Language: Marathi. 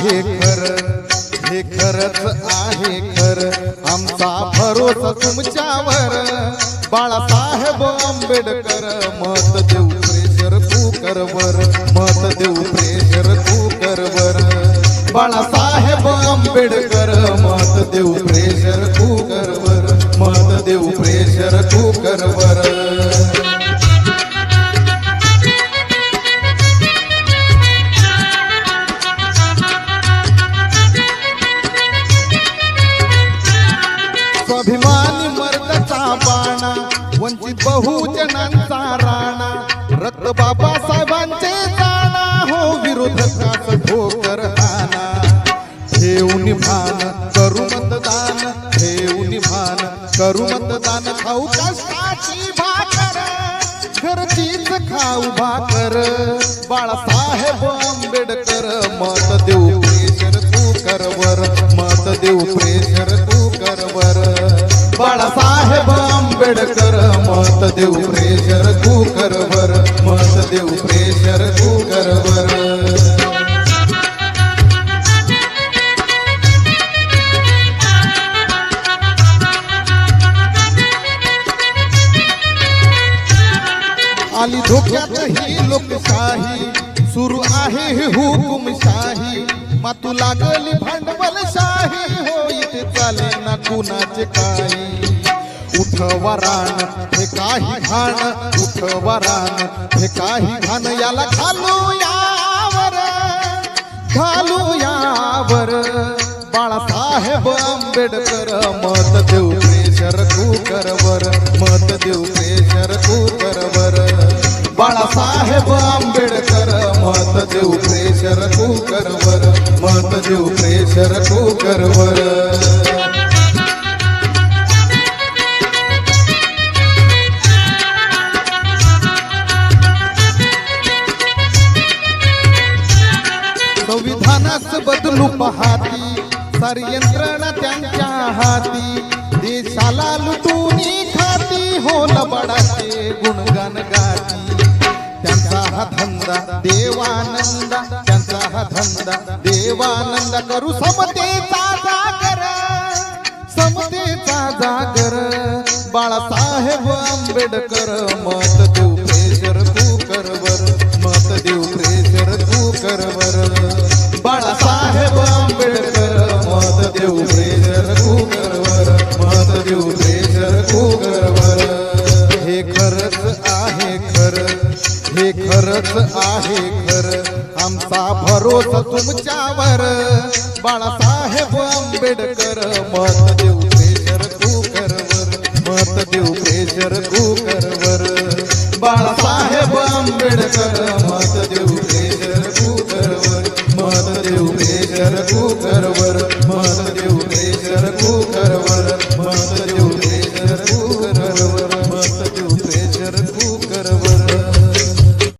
आहे खरं, हे खरंच आहे खरं, आमचा भरोसा तुमच्यावर. बाळासाहेब आंबेडकर मत देऊ प्रेशर कुकरवर, मत देऊ प्रेशर कुकरवर. बाळासाहेब आंबेडकर मत देऊ प्रेशर कुकरवर, मत देऊ प्रेशर कुकरवर. स्वाभिमानी मर्दाचा बाणा, वंचित बहुजनांचा राणा, रक्त बाबासाहेबांचे जाणा, हो विरोधकास ठोकर हाना. ठेवून भान करू मतदान, ठेवून भान करू मतदान, खाऊ कष्टाची भाकर, घरचीच खाऊ भाकर. बाळासाहेब आंबेडकर मत देऊ प्रेशर कुकरवर, मत देऊ प्रेशर कुकरवर. बाळासाहेब आंबेडकर मत देऊ प्रेशर कुकरवर, मत देऊ प्रेशर कुकरवर. आली धोक्यात ही लोकशाही, सुरू आहे ही हुकुमशाही, मातू लागली भांडवलशाही, हो इथे चाले ना कुणाचे काही. उठवा रान हे काही घाण, उठवा रान हे काही घाण, याला घालू यावर, घालू यावर. बाळासाहेब आंबेडकर मत देऊ प्रेशर कुकरवर, मत देऊ प्रेशर कुकरवर. बाळासाहेब आंबेडकर मत देऊ प्रेशर कुकरवर, मत देऊ प्रेशर कुकरवर. संविधानास बदलू पाहती, सारी यंत्रणा त्यांच्या हाती, देशाला लुटून खाती, हो लबाडाचे गुणगान गाती. त्यांचा हा धंदा देवानंदा, त्यांचा हा धंदा देवानंदा, करू समतेचा जागर, समतेचा जागर. बाळासाहेब आंबेडकर मत देऊ प्रेशर कुकरवर, मत देऊ प्रेशर कुकरवर. बाळासाहेब आंबेडकर मत देऊ प्रेशर कुकरवर, मत देऊ प्रेशर कुकरवर. हे खरंच आहे खरं, हे खरंच आहे खरं, आमचा भरोसा तुमच्यावर. बाळासाहेब आंबेडकर मत देऊ प्रेशर कुकरवर, मत देऊ प्रेशर कुकरवर. बाळासाहेब आंबेडकर मत देऊ प्रेशर कुकरवर, मत देऊ प्रेशर कुकरवर.